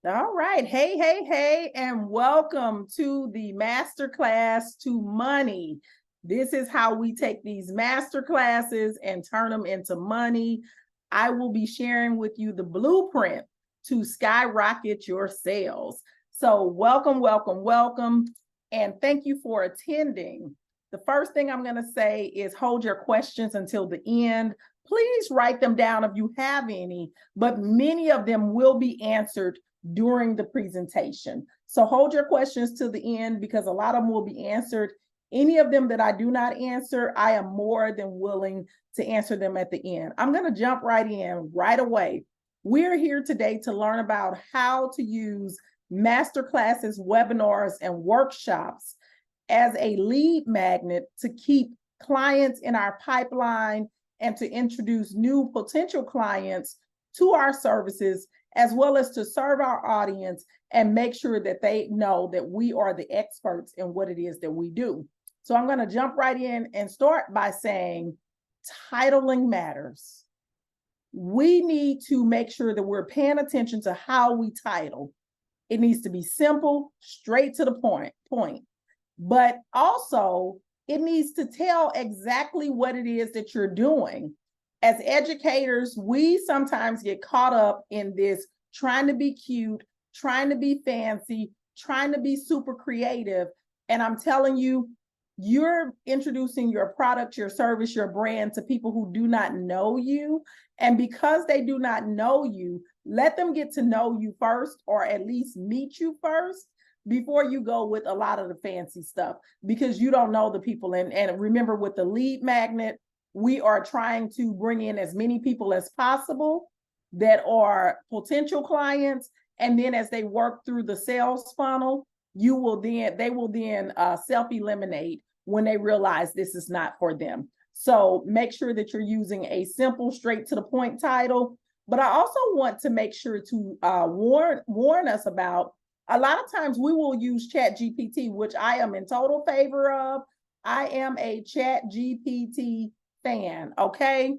All right. Hey, and welcome to the Masterclass to Money. This is how we take these masterclasses and turn them into money. I will be sharing with you the blueprint to skyrocket your sales. So, welcome, and thank you for attending. The first thing I'm going to say is hold your questions until the end. Please write them down if you have any, but many of them will be answered during the presentation. So hold your questions to the end because a lot of them will be answered. Any of them that I do not answer, I am more than willing to answer them at the end. I'm going to jump right in right away. We're here today to learn about how to use masterclasses, webinars, and workshops as a lead magnet to keep clients in our pipeline and to introduce new potential clients to our services, as well as to serve our audience and make sure that they know that we are the experts in what it is that we do. So I'm going to jump right in and start by saying titling matters. We need to make sure that we're paying attention to how we title. It needs to be simple, straight to the point, but also it needs to tell exactly what it is that you're doing. As educators, we sometimes get caught up in this trying to be cute, trying to be fancy, trying to be super creative. And I'm telling you, you're introducing your product, your service, your brand to people who do not know you. And because they do not know you, let them get to know you first, or at least meet you first, before you go with a lot of the fancy stuff, because you don't know the people. And remember, with the lead magnet, we are trying to bring in as many people as possible that are potential clients. And then as they work through the sales funnel, they will then self-eliminate when they realize this is not for them. So make sure that you're using a simple, straight to the point title. But I also want to make sure to warn us about, a lot of times we will use Chat GPT, which I am in total favor of. I am a Chat GPT fan, okay?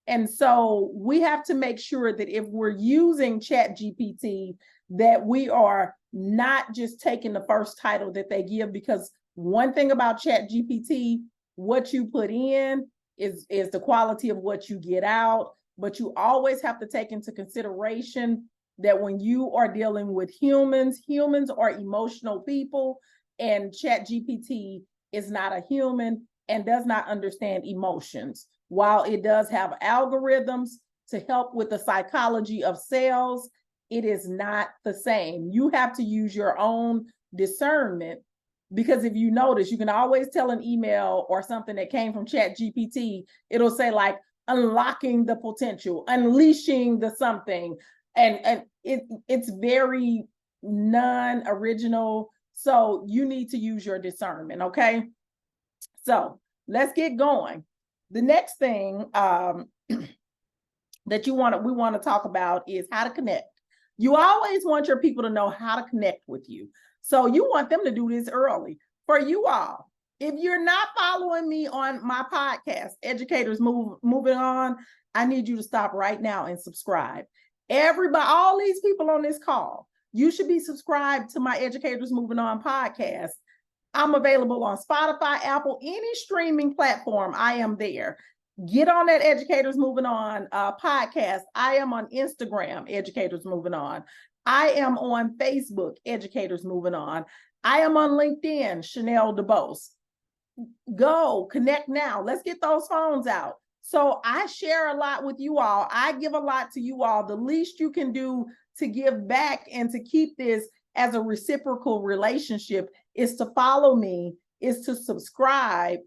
And so we have to make sure that if we're using Chat GPT, that we are not just taking the first title that they give, because one thing about Chat GPT, what you put in is the quality of what you get out. But you always have to take into consideration that when you are dealing with humans are emotional people, and Chat GPT is not a human and does not understand emotions. While it does have algorithms to help with the psychology of sales, it is not the same. You have to use your own discernment, because if you notice, you can always tell an email or something that came from Chat GPT, it'll say like unlocking the potential, unleashing the something, and it's very non-original. So you need to use your discernment, okay? So let's get going. The next thing that we want to talk about is how to connect. You always want your people to know how to connect with you. So you want them to do this early. For you all, if you're not following me on my podcast, Educators Moving On, I need you to stop right now and subscribe. Everybody, all these people on this call, you should be subscribed to my Educators Moving On podcast. I'm available on Spotify, Apple, any streaming platform. I am there. Get on that Educators Moving On podcast. I am on Instagram, Educators Moving On. I am on Facebook, Educators Moving On. I am on LinkedIn, Chanel DeBose. Go connect now. Let's get those phones out. So I share a lot with you all. I give a lot to you all. The least you can do to give back and to keep this as a reciprocal relationship is to follow me, is to subscribe.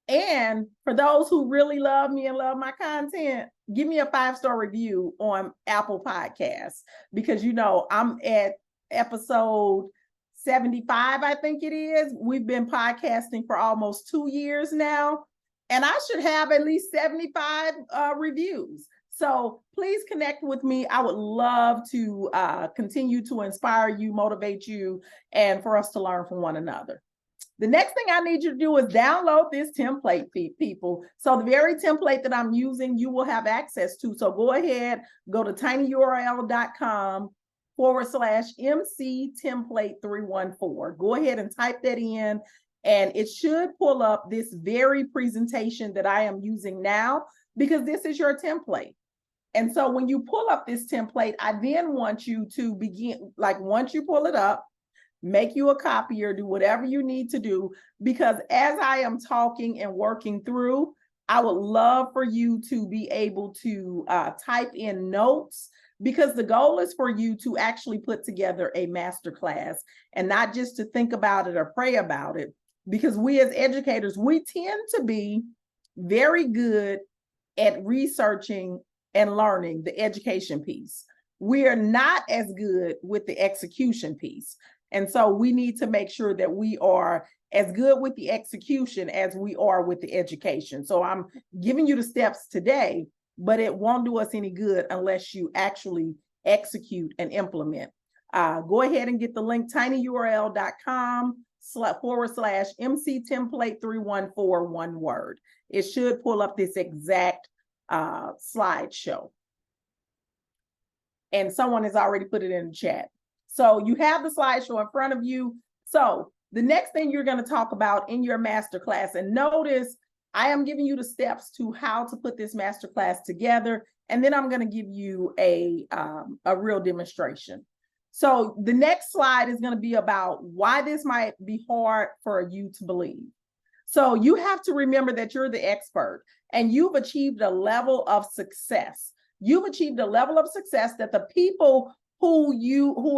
And for those who really love me and love my content, give me a 5-star review on Apple Podcasts, because I'm at episode 75, I think it is. We've been podcasting for almost 2 years now, and I should have at least 75 reviews. So please connect with me. I would love to continue to inspire you, motivate you, and for us to learn from one another. The next thing I need you to do is download this template, people. So the very template that I'm using, you will have access to. So go ahead, go to tinyurl.com /MC template 314. Go ahead and type that in, and it should pull up this very presentation that I am using now, because this is your template. And so when you pull up this template, I then want you to begin, like once you pull it up, make you a copy or do whatever you need to do, because as I am talking and working through, I would love for you to be able to type in notes, because the goal is for you to actually put together a masterclass and not just to think about it or pray about it, because we as educators, we tend to be very good at researching and learning the education piece. We are not as good with the execution piece. And so we need to make sure that we are as good with the execution as we are with the education. So I'm giving you the steps today, but it won't do us any good unless you actually execute and implement. Go ahead and get the link, tinyurl.com/MC template 314, one word. It should pull up this exact slideshow. And someone has already put it in the chat. So you have the slideshow in front of you. So the next thing you're going to talk about in your masterclass, and notice I am giving you the steps to how to put this masterclass together, and then I'm going to give you a real demonstration. So the next slide is going to be about why this might be hard for you to believe. So you have to remember that you're the expert and you've achieved a level of success. You've achieved a level of success that the people who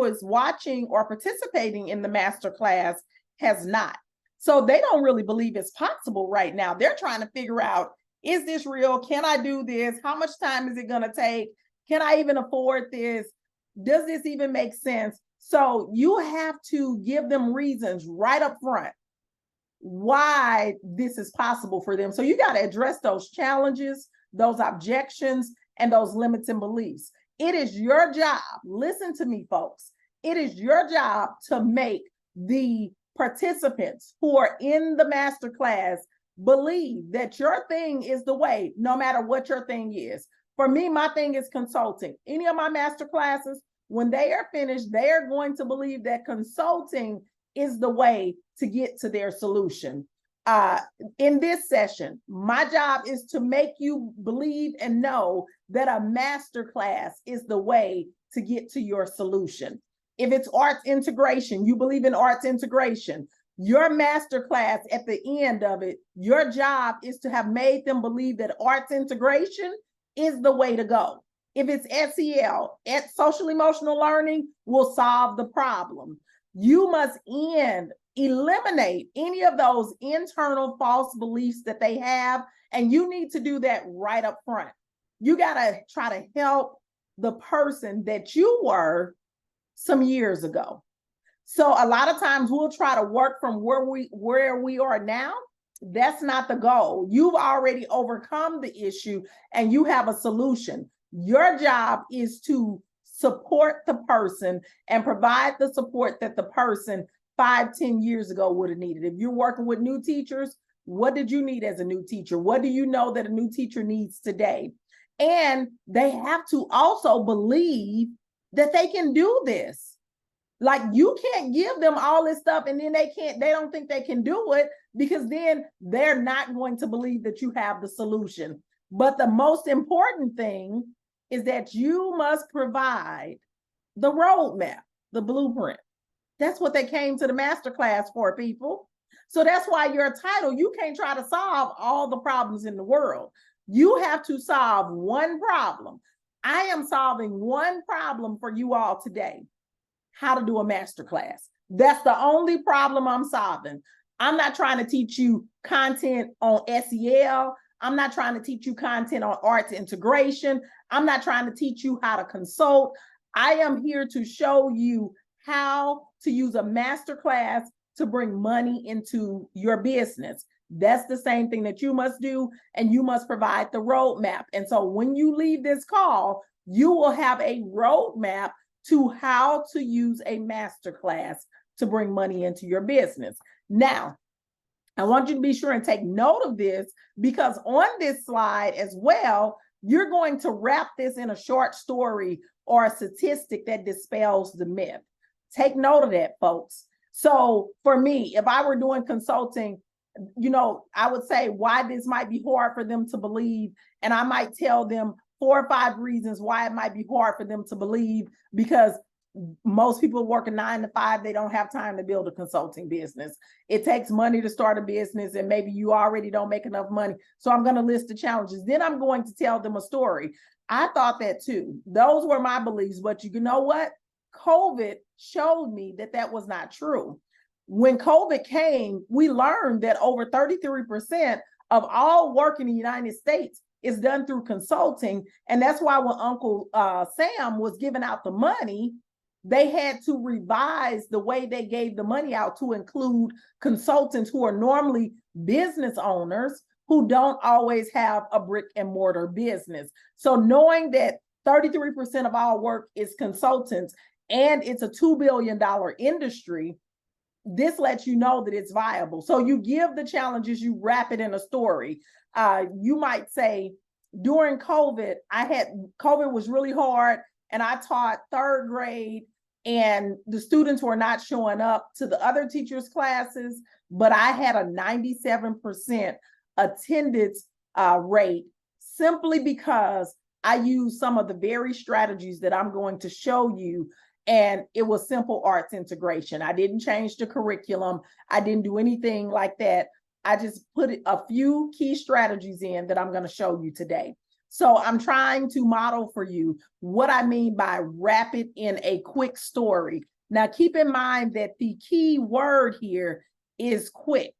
is watching or participating in the masterclass has not. So they don't really believe it's possible right now. They're trying to figure out, is this real? Can I do this? How much time is it going to take? Can I even afford this? Does this even make sense? So you have to give them reasons right up front why this is possible for them. So you got to address those challenges, those objections, and those limiting beliefs. It is your job, listen to me, folks. It is your job to make the participants who are in the masterclass believe that your thing is the way, no matter what your thing is. For me, my thing is consulting. Any of my masterclasses, when they are finished, they are going to believe that consulting is the way to get to their solution. In this session, my job is to make you believe and know that a masterclass is the way to get to your solution. If it's arts integration, you believe in arts integration, your masterclass at the end of it, your job is to have made them believe that arts integration is the way to go. If it's SEL, social emotional learning, will solve the problem. You must eliminate any of those internal false beliefs that they have, and you need to do that right up front. You got to try to help the person that you were some years ago. So a lot of times we'll try to work from where we are now. That's not the goal. You've already overcome the issue and you have a solution. Your job is to support the person and provide the support that the person 5-10 years ago would have needed. If you're working with new teachers, what did you need as a new teacher? What do you know that a new teacher needs today? And they have to also believe that they can do this. Like, you can't give them all this stuff and then they don't think they can do it, because then they're not going to believe that you have the solution. But the most important thing is that you must provide the roadmap, the blueprint. That's what they came to the masterclass for, people. So that's why your title, you can't try to solve all the problems in the world. You have to solve one problem. I am solving one problem for you all today: how to do a masterclass. That's the only problem I'm solving. I'm not trying to teach you content on SEL. I'm not trying to teach you content on arts integration. I'm not trying to teach you how to consult. I am here to show you how to use a masterclass to bring money into your business. That's the same thing that you must do, and you must provide the roadmap. And so when you leave this call, you will have a roadmap to how to use a masterclass to bring money into your business. Now, I want you to be sure and take note of this, because on this slide as well, you're going to wrap this in a short story or a statistic that dispels the myth. Take note of that, folks. So for me, if I were doing consulting, I would say why this might be hard for them to believe. And I might tell them 4 or 5 reasons why it might be hard for them to believe, because most people work a 9 to 5. They don't have time to build a consulting business. It takes money to start a business, and maybe you already don't make enough money. So I'm going to list the challenges. Then I'm going to tell them a story. I thought that too. Those were my beliefs. But you know what? COVID showed me that that was not true. When COVID came, we learned that over 33% of all work in the United States is done through consulting. And that's why when Uncle Sam was giving out the money, they had to revise the way they gave the money out to include consultants who are normally business owners who don't always have a brick and mortar business. So knowing that 33% of all work is consultants and it's a $2 billion industry, this lets you know that it's viable. So you give the challenges, you wrap it in a story. You might say, during COVID, COVID was really hard, and I taught 3rd grade, and the students were not showing up to the other teachers' classes, but I had a 97% attendance rate simply because I used some of the very strategies that I'm going to show you. And it was simple arts integration. I didn't change the curriculum. I didn't do anything like that. I just put a few key strategies in that I'm going to show you today. So I'm trying to model for you what I mean by wrap it in a quick story. Now, keep in mind that the key word here is quick.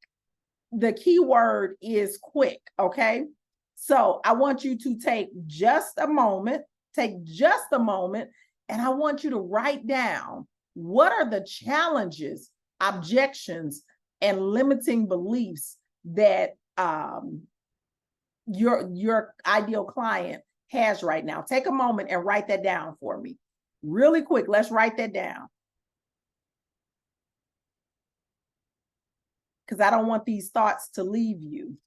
The key word is quick, okay? So I want you to take just a moment, and I want you to write down, what are the challenges, objections, and limiting beliefs that your ideal client has right now. Take a moment and write that down for me. Really quick, let's write that down, because I don't want these thoughts to leave you.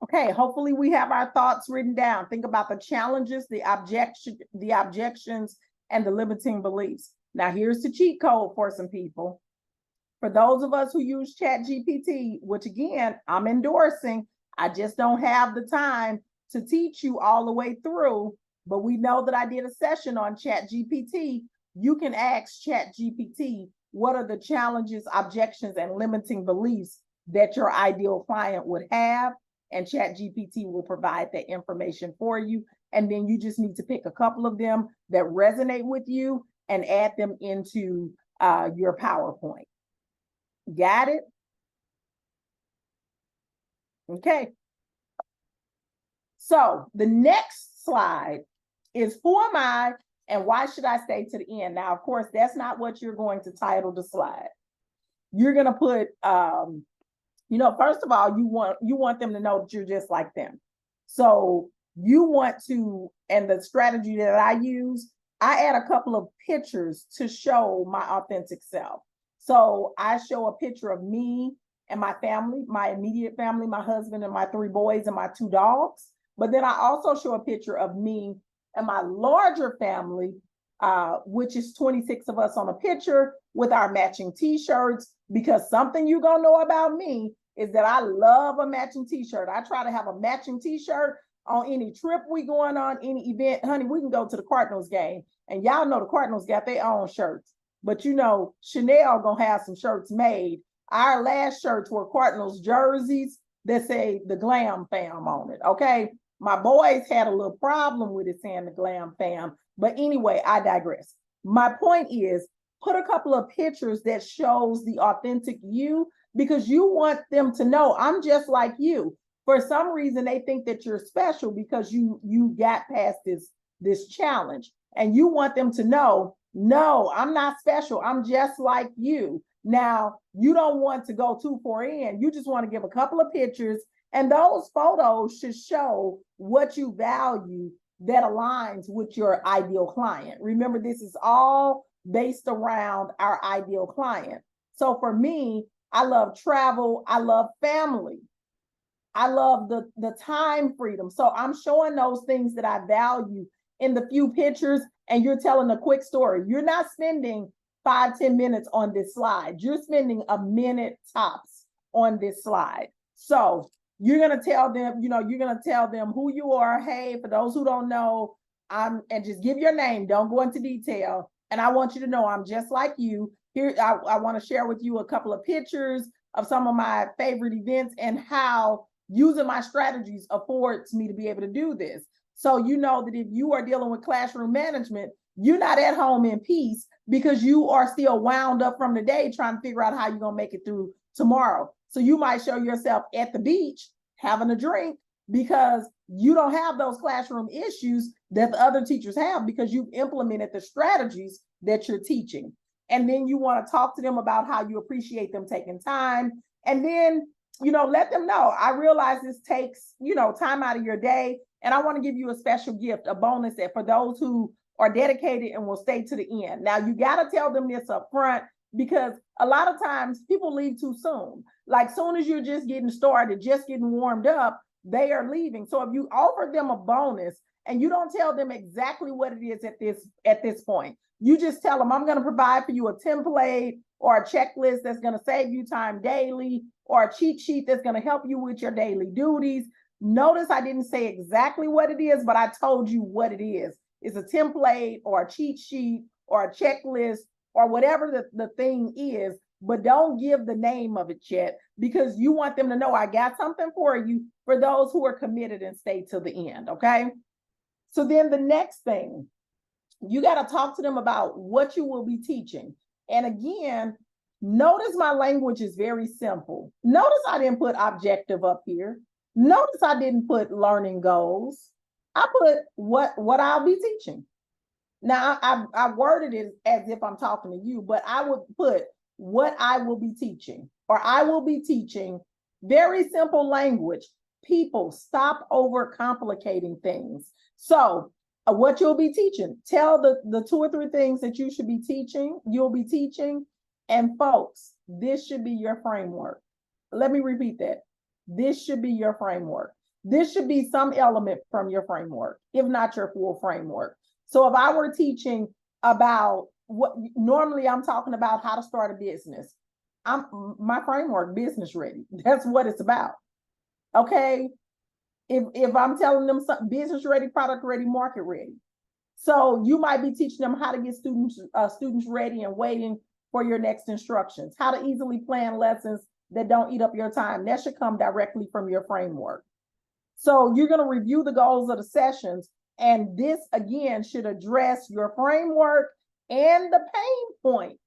Okay, hopefully we have our thoughts written down. Think about the challenges, the objections, and the limiting beliefs. Now, here's the cheat code for some people. For those of us who use ChatGPT, which again, I'm endorsing, I just don't have the time to teach you all the way through, but we know that I did a session on ChatGPT. You can ask ChatGPT, what are the challenges, objections, and limiting beliefs that your ideal client would have? And ChatGPT will provide that information for you. And then you just need to pick a couple of them that resonate with you and add them into your PowerPoint. Got it? Okay. So the next slide is, who am I and why should I stay to the end? Now, of course, that's not what you're going to title the slide. You're going to put, first of all, you want them to know that you're just like them. So you want to, and the strategy that I use, I add a couple of pictures to show my authentic self. So I show a picture of me and my family, my immediate family, my husband and my 3 boys and my 2 dogs. But then I also show a picture of me and my larger family, which is 26 of us on a picture with our matching t-shirts, because something you're going to know about me is that I love a matching t-shirt. I try to have a matching t-shirt on any trip we going on, any event. Honey, we can go to the Cardinals game, and y'all know the Cardinals got their own shirts. But Chanel gonna have some shirts made. Our last shirts were Cardinals jerseys that say the Glam Fam on it, okay? My boys had a little problem with it saying the Glam Fam, but anyway, I digress. My point is, put a couple of pictures that shows the authentic you, because you want them to know I'm just like you. For some reason, they think that you're special because you got past this challenge. And you want them to know, no, I'm not special. I'm just like you. Now, you don't want to go too far in. You just want to give a couple of pictures, and those photos should show what you value that aligns with your ideal client. Remember, this is all based around our ideal client. So for me, I love travel. I love family. I love the time freedom. So I'm showing those things that I value in the few pictures, and you're telling a quick story. You're not spending 5-10 minutes on this slide. You're spending a minute tops on this slide. So you're going to tell them, you're going to tell them who you are. Hey, for those who don't know, and just give your name. Don't go into detail. And I want you to know I'm just like you. Here, I want to share with you a couple of pictures of some of my favorite events and how using my strategies affords me to be able to do this. So you know that if you are dealing with classroom management, you're not at home in peace because you are still wound up from the day trying to figure out how you're going to make it through tomorrow. So you might show yourself at the beach having a drink because you don't have those classroom issues that the other teachers have because you've implemented the strategies that you're teaching. And then you want to talk to them about how you appreciate them taking time. And then, let them know, I realize this takes, time out of your day. And I want to give you a special gift, a bonus that for those who are dedicated and will stay to the end. Now, you got to tell them this up front because a lot of times people leave too soon. Like soon as you're just getting started, just getting warmed up, they are leaving. So if you offer them a bonus and you don't tell them exactly what it is at this point, you just tell them, I'm going to provide for you a template or a checklist that's going to save you time daily, or a cheat sheet that's going to help you with your daily duties. Notice I didn't say exactly what it is, but I told you what it is. It's a template or a cheat sheet or a checklist or whatever the thing is, but don't give the name of it yet because you want them to know I got something for you for those who are committed and stay to the end, okay? So then the next thing, you got to talk to them about what you will be teaching. And again, notice my language is very simple. Notice I didn't put objective up here. Notice I didn't put learning goals. I put what I'll be teaching. Now, I worded it as if I'm talking to you, but I would put what I will be teaching, or I will be teaching very simple language. People, stop overcomplicating things. So what you'll be teaching, tell the 2 or 3 things that you should be teaching, you'll be teaching. And folks, this should be your framework. Let me repeat that. This should be your framework. This should be some element from your framework, if not your full framework. So if I were teaching about what normally I'm talking about how to start a business, my framework, business ready. That's what it's about. Okay. If I'm telling them something, business ready, product ready, market ready. So you might be teaching them how to get students ready and waiting for your next instructions, how to easily plan lessons that don't eat up your time. That should come directly from your framework. So you're going to review the goals of the sessions. And this, again, should address your framework and the pain point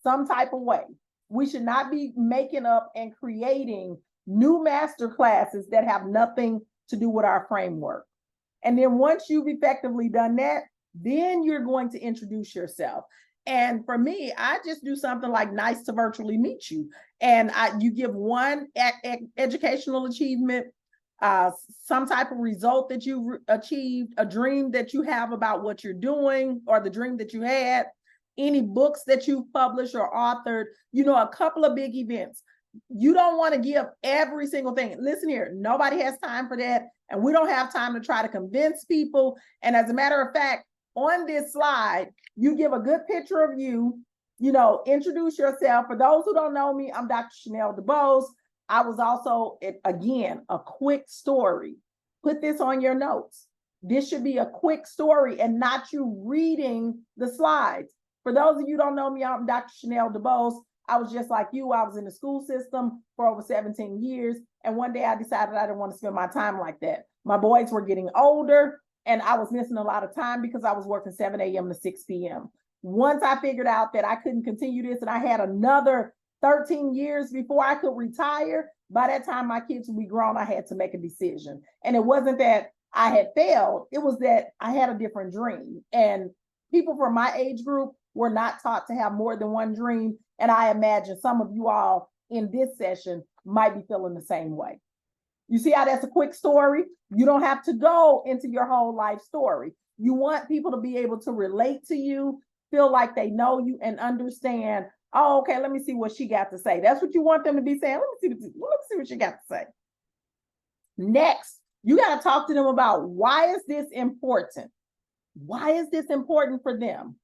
some type of way. We should not be making up and creating new master classes that have nothing to do with our framework. And then once you've effectively done that, then you're going to introduce yourself. And for me, I just do something like nice to virtually meet you. And you give one educational achievement, some type of result that you've achieved, a dream that you have about what you're doing or the dream that you had, any books that you've published or authored, a couple of big events. You don't want to give every single thing. Listen here, nobody has time for that. And we don't have time to try to convince people. And as a matter of fact, on this slide, you give a good picture of you, introduce yourself. For those who don't know me, I'm Dr. Chanel DeBose. I was also, again, a quick story. Put this on your notes. This should be a quick story and not you reading the slides. For those of you who don't know me, I'm Dr. Chanel DeBose. I was just like you. I was in the school system for over 17 years. And one day I decided I didn't want to spend my time like that. My boys were getting older and I was missing a lot of time because I was working 7 a.m. to 6 p.m. Once I figured out that I couldn't continue this and I had another 13 years before I could retire, by that time my kids would be grown, I had to make a decision. And it wasn't that I had failed. It was that I had a different dream. And people from my age group were not taught to have more than one dream. And I imagine some of you all in this session might be feeling the same way. You see how that's a quick story? You don't have to go into your whole life story. You want people to be able to relate to you, feel like they know you, and understand, oh, okay, let me see what she got to say. That's what you want them to be saying. Let me see what she got to say. Next, you got to talk to them about, why is this important? Why is this important for them?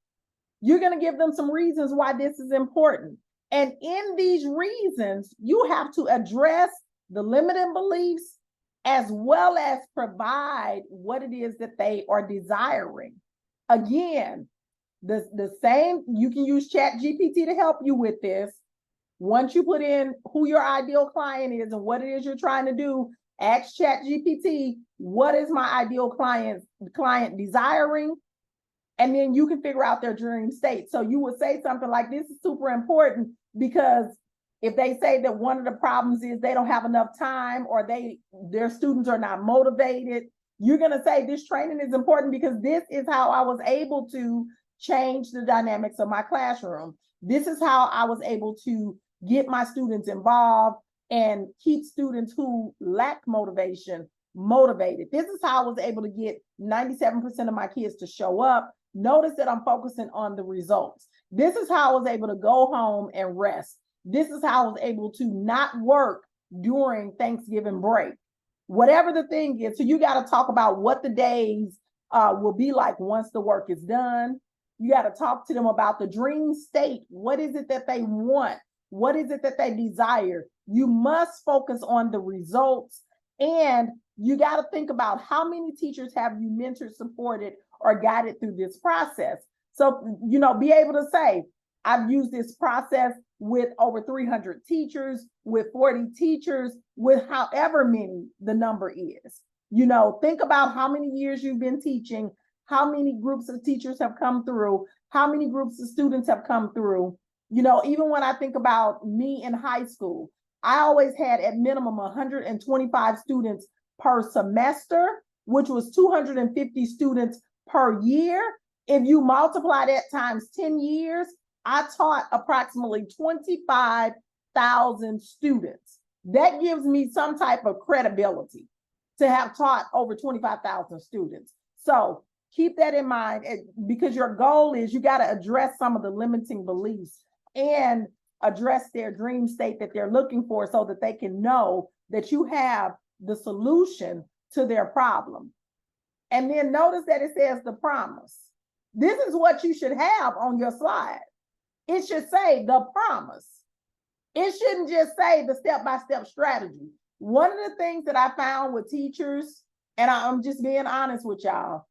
You're going to give them some reasons why this is important. And in these reasons, you have to address the limiting beliefs as well as provide what it is that they are desiring. Again, the same, you can use ChatGPT to help you with this. Once you put in who your ideal client is and what it is you're trying to do, ask ChatGPT, what is my ideal client desiring? And then you can figure out their dream state. So you would say something like, this is super important, because if they say that one of the problems is they don't have enough time, or their students are not motivated, you're going to say this training is important because this is how I was able to change the dynamics of my classroom. This is how I was able to get my students involved and keep students who lack motivation motivated. This is how I was able to get 97% of my kids to show up. Notice that I'm focusing on the results. This is how I was able to go home and rest. This is how I was able to not work during Thanksgiving break. Whatever the thing is, so you got to talk about what the days will be like once the work is done. You got to talk to them about the dream state. What is it that they want? What is it that they desire? You must focus on the results, and you got to think about, how many teachers have you mentored, supported, or guided through this process? So, be able to say, I've used this process with over 300 teachers, with 40 teachers, with however many the number is. Think about how many years you've been teaching, how many groups of teachers have come through, how many groups of students have come through. Even when I think about me in high school, I always had at minimum 125 students per semester, which was 250 students per year. If you multiply that times 10 years, I taught approximately 25,000 students. That gives me some type of credibility to have taught over 25,000 students. So keep that in mind, because your goal is, you got to address some of the limiting beliefs and address their dream state that they're looking for, so that they can know that you have the solution to their problem. And then notice that it says the promise. This is what you should have on your slide. It should say the promise. It shouldn't just say the step-by-step strategy. One of the things that I found with teachers, and I'm just being honest with y'all,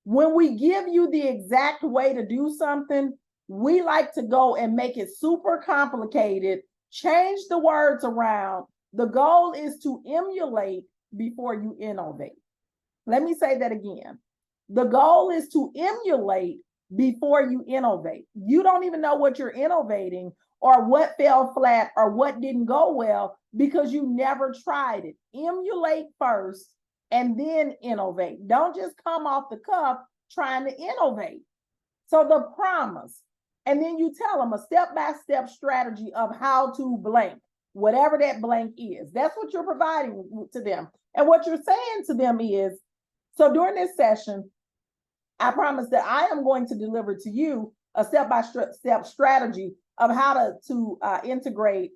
when we give you the exact way to do something, we like to go and make it super complicated, change the words around. The goal is to emulate before you innovate. Let me say that again. The goal is to emulate before you innovate. You don't even know what you're innovating, or what fell flat, or what didn't go well, because you never tried it. Emulate first and then innovate. Don't just come off the cuff trying to innovate. So the promise, and then you tell them a step-by-step strategy of how to blank, whatever that blank is. That's what you're providing to them. And what you're saying to them is, so during this session, I promise that I am going to deliver to you a step-by-step strategy of how to integrate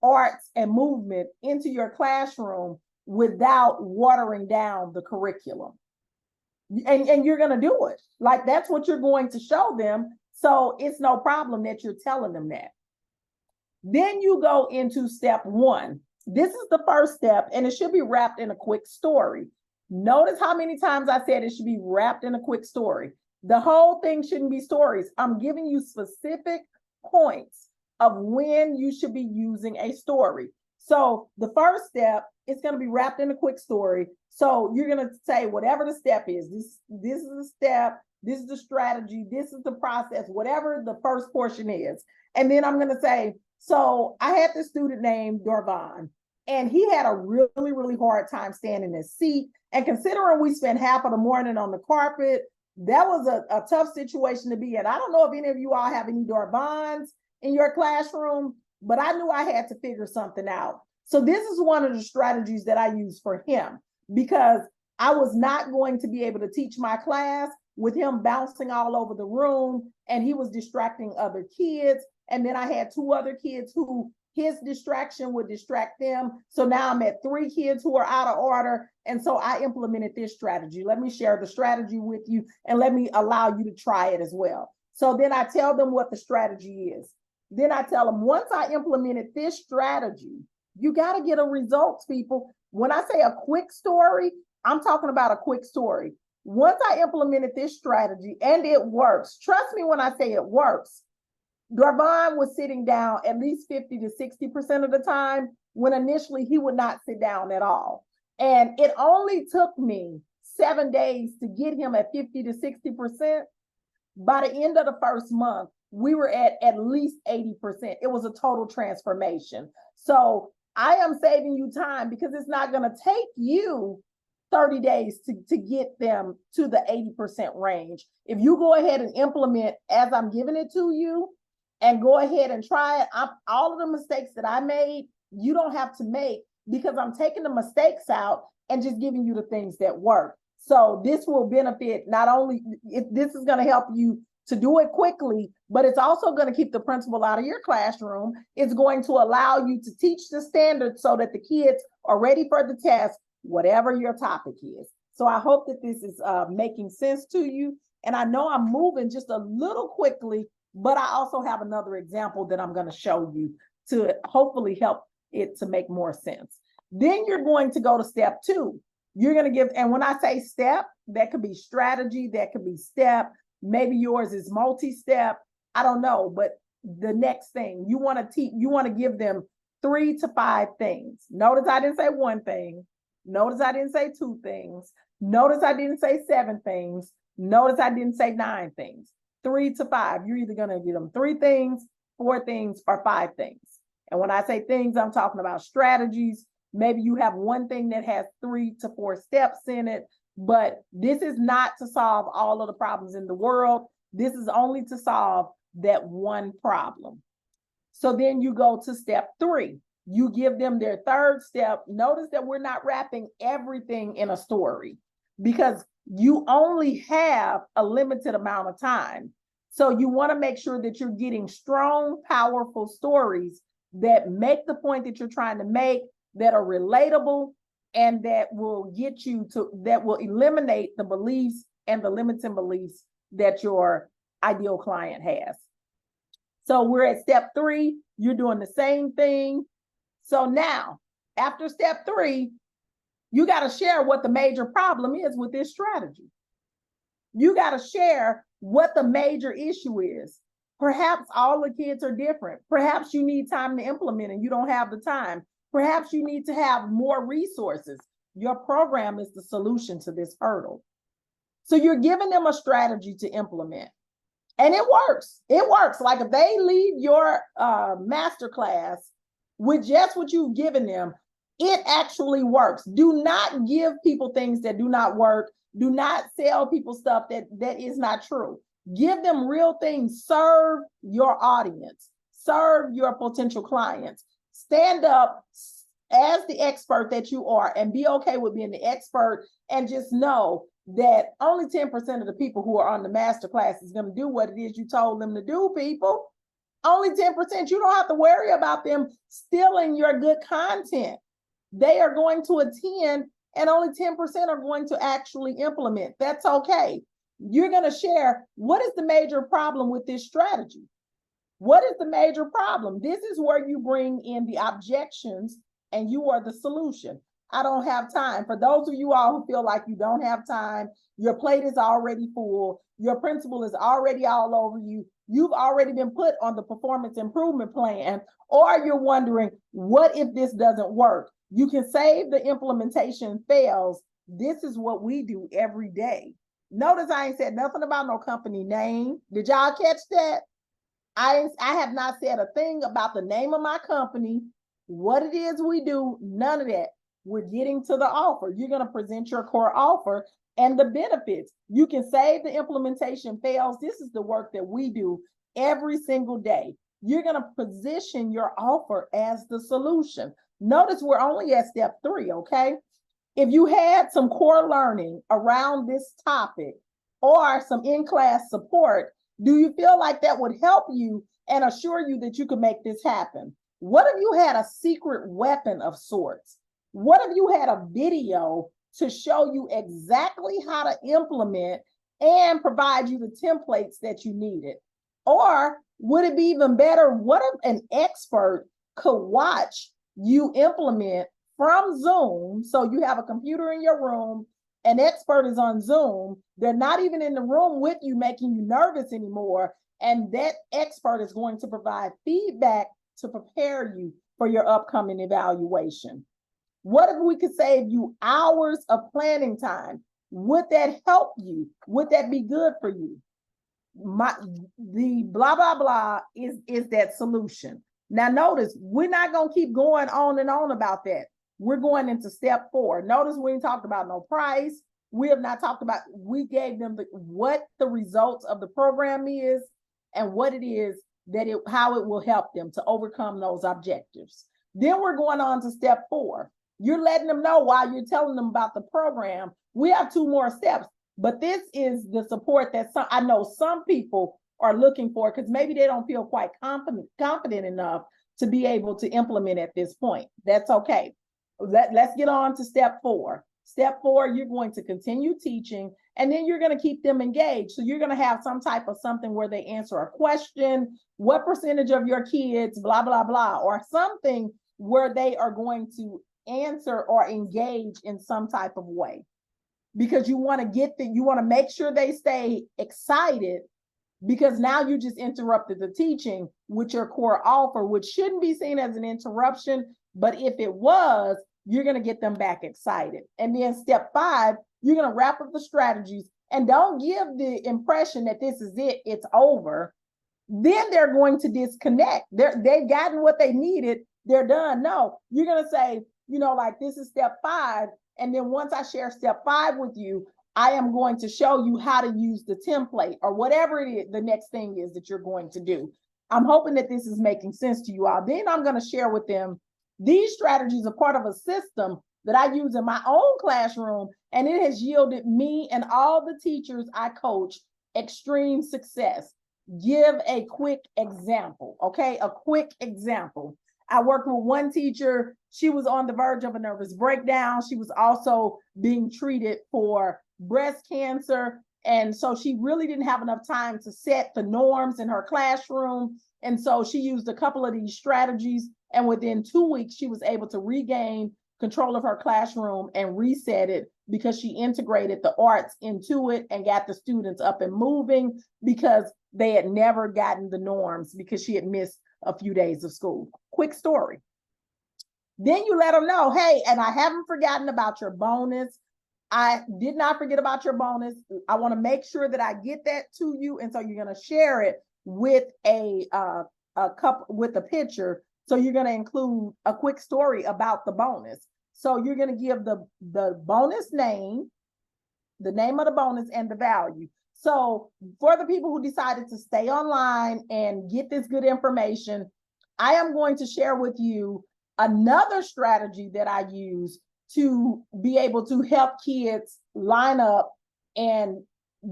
arts and movement into your classroom without watering down the curriculum. And you're going to do it. Like, that's what you're going to show them. So it's no problem that you're telling them that. Then you go into step one. This is the first step, and it should be wrapped in a quick story. Notice how many times I said it should be wrapped in a quick story. The whole thing shouldn't be stories. I'm giving you specific points of when you should be using a story. So the first step is going to be wrapped in a quick story. So you're going to say whatever the step is. This is the step. This is the strategy. This is the process, whatever the first portion is. And then I'm going to say, so I had this student named Dorvan, and he had a really, really hard time standing in his seat. And considering we spent half of the morning on the carpet, That was a tough situation to be in. I don't know if any of you all have any Dorvans in your classroom, but I knew I had to figure something out. So this is one of the strategies that I use for him, because I was not going to be able to teach my class with him bouncing all over the room, and he was distracting other kids. And then I had two other kids who his distraction would distract them. So now I'm at 3 kids who are out of order. And so I implemented this strategy. Let me share the strategy with you, and let me allow you to try it as well. So then I tell them what the strategy is. Then I tell them, once I implemented this strategy, you got to get a results, people. When I say a quick story, I'm talking about a quick story. Once I implemented this strategy and it works, trust me when I say it works, Dorvan was sitting down at least 50 to 60% of the time, when initially he would not sit down at all. And it only took me 7 days to get him at 50 to 60%. By the end of the first month, we were at least 80%. It was a total transformation. So I am saving you time, because it's not going to take you 30 days to get them to the 80% range. If you go ahead and implement as I'm giving it to you, and go ahead and try it, all of the mistakes that I made, you don't have to make, because I'm taking the mistakes out and just giving you the things that work. So this will benefit, not only, this is going to help you to do it quickly, but it's also going to keep the principal out of your classroom. It's going to allow you to teach the standards so that the kids are ready for the test, whatever your topic is. So I hope that this is making sense to you. And I know I'm moving just a little quickly, but I also have another example that I'm going to show you to hopefully help it to make more sense. Then you're going to go to step 2. You're going to give, and when I say step, that could be strategy, that could be step. Maybe yours is multi-step. I don't know, but the next thing you want to teach, you want to give them 3 to 5 things. Notice I didn't say 1 thing. Notice I didn't say 2 things. Notice I didn't say 7 things. Notice I didn't say 9 things. 3 to 5. You're either going to give them 3 things, 4 things, or 5 things. And when I say things, I'm talking about strategies. Maybe you have 1 thing that has 3 to 4 steps in it, but this is not to solve all of the problems in the world. This is only to solve that 1 problem. So then you go to step 3. You give them their 3rd step. Notice that we're not wrapping everything in a story, because you only have a limited amount of time. So you want to make sure that you're getting strong, powerful stories that make the point that you're trying to make, that are relatable, and that will get you to, that will eliminate the beliefs and the limiting beliefs that your ideal client has. So we're at step 3. You're doing the same thing. So now, after step 3, you got to share what the major problem is with this strategy. You got to share what the major issue is. Perhaps all the kids are different. Perhaps you need time to implement and you don't have the time. Perhaps you need to have more resources. Your program is the solution to this hurdle. So you're giving them a strategy to implement. And it works. It works. Like if they leave your masterclass with just what you've given them, it actually works. Do not give people things that do not work. Do not sell people stuff that is not true. Give them real things. Serve your audience. Serve your potential clients. Stand up as the expert that you are and be okay with being the expert, and just know that only 10% of the people who are on the masterclass is going to do what it is you told them to do, people. Only 10%. You don't have to worry about them stealing your good content. They are going to attend, and only 10% are going to actually implement. That's okay. You're going to share, what is the major problem with this strategy? What is the major problem? This is where you bring in the objections and you are the solution. I don't have time. For those of you all who feel like you don't have time, your plate is already full, your principal is already all over you, you've already been put on the performance improvement plan, or you're wondering, what if this doesn't work? You can save the implementation fails. This is what we do every day. Notice I ain't said nothing about no company name. Did y'all catch that? I have not said a thing about the name of my company, what it is we do, none of that. We're getting to the offer. You're going to present your core offer, and the benefits. You can say the implementation fails. This is the work that we do every single day. You're going to position your offer as the solution. Notice we're only at step 3, okay? If you had some core learning around this topic or some in-class support, do you feel like that would help you and assure you that you could make this happen? What if you had a secret weapon of sorts? What if you had a video to show you exactly how to implement and provide you the templates that you needed? Or would it be even better? What if an expert could watch you implement from Zoom? So you have a computer in your room, an expert is on Zoom, they're not even in the room with you making you nervous anymore, and that expert is going to provide feedback to prepare you for your upcoming evaluation. What if we could save you hours of planning time? Would that help you? Would that be good for you? The blah, blah, blah is that solution. Now notice, we're not going to keep going on and on about that. We're going into step 4. Notice we ain't talked about no price. We have not talked about, we gave them what the results of the program is and what it is how it will help them to overcome those objectives. Then we're going on to step 4. You're letting them know while you're telling them about the program. We have 2 more steps, but this is the support that I know some people are looking for, because maybe they don't feel quite confident enough to be able to implement at this point. That's okay. Let's get on to step 4. Step 4, you're going to continue teaching, and then you're going to keep them engaged. So you're going to have some type of something where they answer a question, what percentage of your kids, blah, blah, blah, or something where they are going to answer or engage in some type of way. Because you want to make sure they stay excited, because now you just interrupted the teaching with your core offer, which shouldn't be seen as an interruption. But if it was, you're going to get them back excited. And then step 5, you're going to wrap up the strategies, and don't give the impression that this is it, it's over. Then they're going to disconnect. They've gotten what they needed. They're done. No, you're going to say, like, this is step 5. And then once I share step 5 with you, I am going to show you how to use the template or whatever it is, the next thing is that you're going to do. I'm hoping that this is making sense to you all. Then I'm going to share with them these strategies are part of a system that I use in my own classroom, and it has yielded me and all the teachers I coach extreme success. Give a quick example, okay? A quick example. I worked with one teacher. She was on the verge of a nervous breakdown. She was also being treated for breast cancer. And so she really didn't have enough time to set the norms in her classroom. And so she used a couple of these strategies. And within 2 weeks, she was able to regain control of her classroom and reset it, because she integrated the arts into it and got the students up and moving, because they had never gotten the norms because she had missed a few days of school. Quick story. Then you let them know, hey, and I haven't forgotten about your bonus. I did not forget about your bonus. I want to make sure that I get that to you. And so you're going to share it with a picture. So you're going to include a quick story about the bonus. So you're going to give the bonus name, the name of the bonus, and the value. So for the people who decided to stay online and get this good information, I am going to share with you another strategy that I use to be able to help kids line up and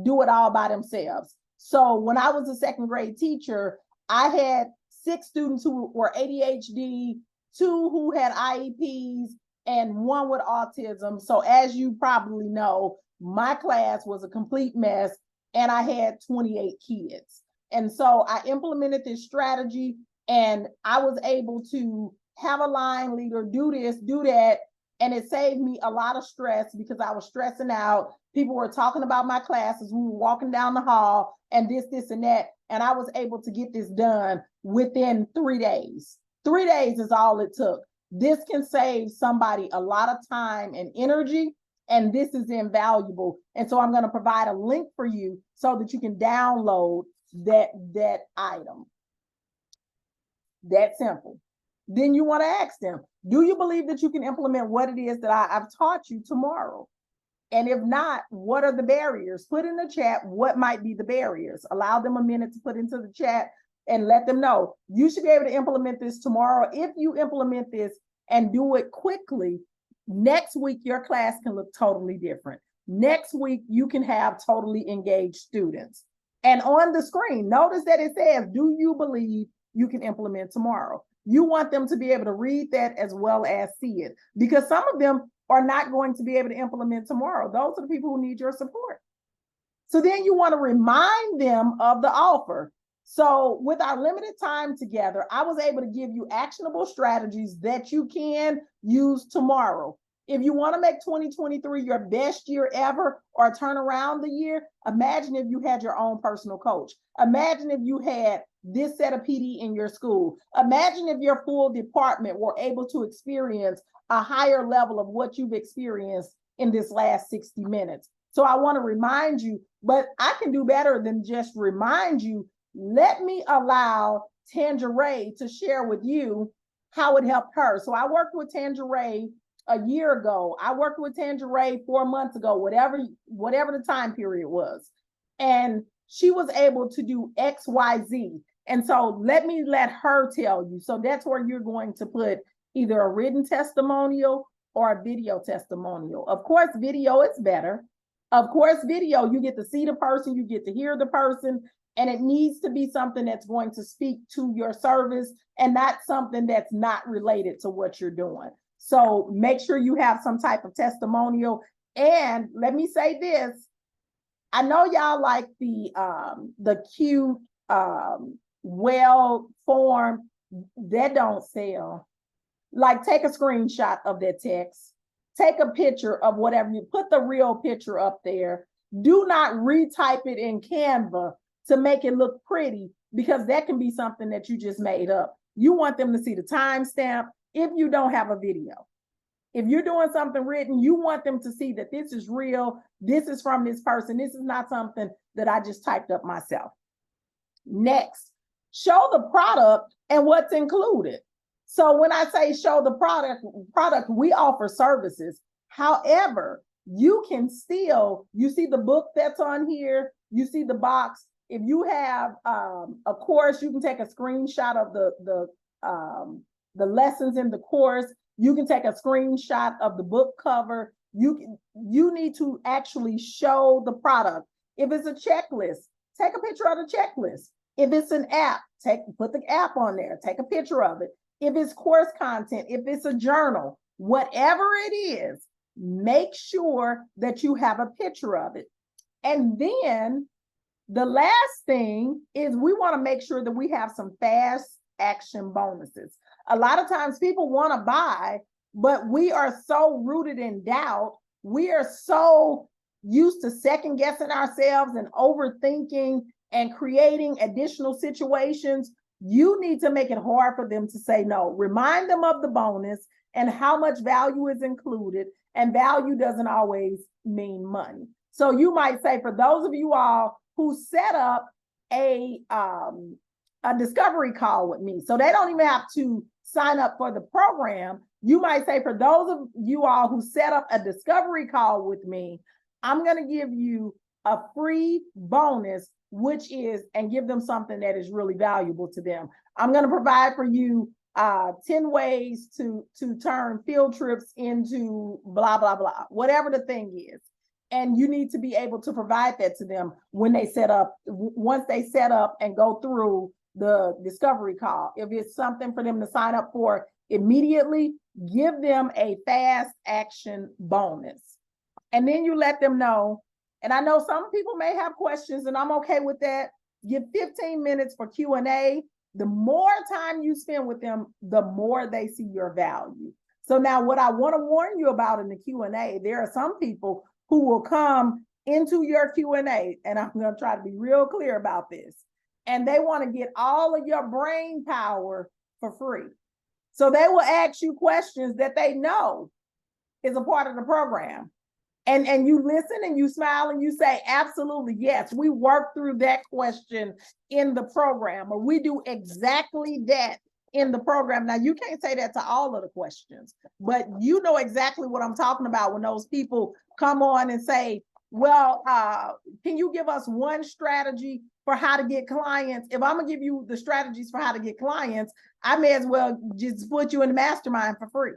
do it all by themselves. So when I was a 2nd grade teacher, I had 6 students who were ADHD, 2 who had IEPs, and 1 with autism. So as you probably know, my class was a complete mess, and I had 28 kids. And so I implemented this strategy, and I was able to have a line leader do this, do that. And it saved me a lot of stress, because I was stressing out. People were talking about my classes. We were walking down the hall and this and that. And I was able to get this done within 3 days. 3 days is all it took. This can save somebody a lot of time and energy, and this is invaluable. And so I'm going to provide a link for you so that you can download that item. That simple. Then you want to ask them, do you believe that you can implement what it is that I've taught you tomorrow? And if not, what are the barriers? Put in the chat what might be the barriers. Allow them a minute to put into the chat and let them know. You should be able to implement this tomorrow. If you implement this and do it quickly, next week your class can look totally different. Next week you can have totally engaged students. And on the screen, notice that it says, do you believe you can implement tomorrow? You want them to be able to read that as well as see it, because some of them are not going to be able to implement tomorrow. Those are the people who need your support. So then you want to remind them of the offer. So with our limited time together, I was able to give you actionable strategies that you can use tomorrow. If you want to make 2023 your best year ever or turn around the year, imagine if you had your own personal coach. Imagine if you had this set of PD in your school. Imagine if your full department were able to experience a higher level of what you've experienced in this last 60 minutes. So I want to remind you, but I can do better than just remind you. Let me allow Tangeray to share with you how it helped her. So I worked with Tangeray a year ago. I worked with Tangeray 4 months ago, whatever the time period was. And she was able to do X, Y, Z. And so let her tell you. So that's where you're going to put either a written testimonial or a video testimonial. Of course, video is better. Of course, video, you get to see the person, you get to hear the person, and it needs to be something that's going to speak to your service and not something that's not related to what you're doing. So make sure you have some type of testimonial. And let me say this, I know y'all like the cute, well-formed, that don't sell. Like, take a screenshot of that text, take a picture of whatever, you put the real picture up there. Do not retype it in Canva to make it look pretty, because that can be something that you just made up. You want them to see the timestamp if you don't have a video. If you're doing something written, you want them to see that this is real, this is from this person, this is not something that I just typed up myself. Next, show the product and what's included. So when I say show the product, we offer services. However, you can still, you see the book that's on here, you see the box. If you have a course, you can take a screenshot of the lessons in the course. You can take a screenshot of the book cover. You need to actually show the product. If it's a checklist, take a picture of the checklist. If it's an app, put the app on there, take a picture of it. If it's course content, if it's a journal, whatever it is, make sure that you have a picture of it. And then the last thing is we want to make sure that we have some fast action bonuses. A lot of times people want to buy, but we are so rooted in doubt. We are so used to second guessing ourselves and overthinking and creating additional situations. You need to make it hard for them to say no. Remind them of the bonus and how much value is included. And value doesn't always mean money. So you might say, for those of you all who set up a discovery call with me, so they don't even have to sign up for the program, you might say, for those of you all who set up a discovery call with me, I'm going to give you a free bonus, which is, and give them something that is really valuable to them. I'm going to provide for you 10 ways to turn field trips into blah, blah, blah, whatever the thing is. And you need to be able to provide that to them when they set up, once they set up and go through the discovery call. If it's something for them to sign up for immediately, give them a fast action bonus. And then you let them know. And I know some people may have questions, and I'm okay with that. Give 15 minutes for Q&A. The more time you spend with them, the more they see your value. So now what I want to warn you about in the Q&A, there are some people who will come into your Q&A, and I'm going to try to be real clear about this, and they want to get all of your brain power for free. So they will ask you questions that they know is a part of the program. And you listen and you smile and you say, absolutely, yes, we work through that question in the program, or we do exactly that in the program. Now, you can't say that to all of the questions, but you know exactly what I'm talking about when those people come on and say, well, can you give us one strategy for how to get clients? If I'm gonna give you the strategies for how to get clients, I may as well just put you in the mastermind for free.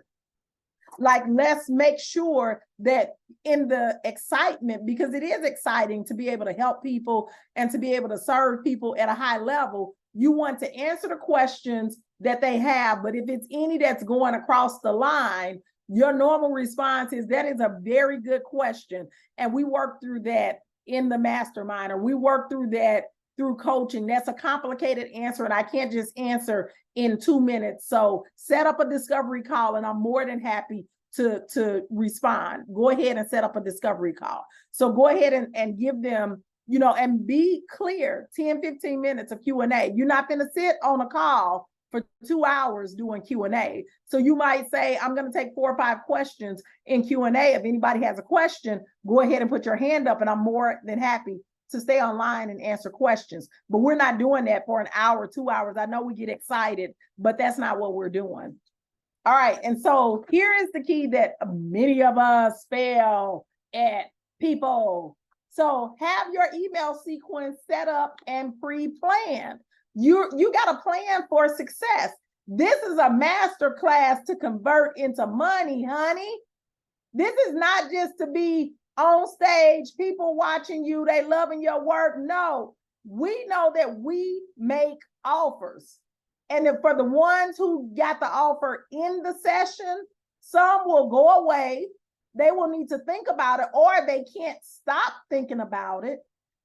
Like, let's make sure that in the excitement, because it is exciting to be able to help people and to be able to serve people at a high level, you want to answer the questions that they have. But if it's any that's going across the line, your normal response is, that is a very good question. And we work through that in the mastermind, or we work through that through coaching. That's a complicated answer, and I can't just answer in 2 minutes. So set up a discovery call, and I'm more than happy to respond. Go ahead and set up a discovery call. So go ahead and give them, you know, and be clear, 10, 15 minutes of Q&A. You're not going to sit on a call for 2 hours doing Q&A. So you might say, I'm going to take 4 or 5 questions in Q&A. If anybody has a question, go ahead and put your hand up, and I'm more than happy to stay online and answer questions. But we're not doing that for an hour, 2 hours. I know we get excited, but that's not what we're doing. All right. And so here is the key that many of us fail at, people. So have your email sequence set up and pre-planned. You got a plan for success. This is a master class to convert into money, honey. This is not just to be on stage, people watching you, they loving your work. No, we know that we make offers. And if for the ones who got the offer in the session, some will go away. They will need to think about it, or they can't stop thinking about it.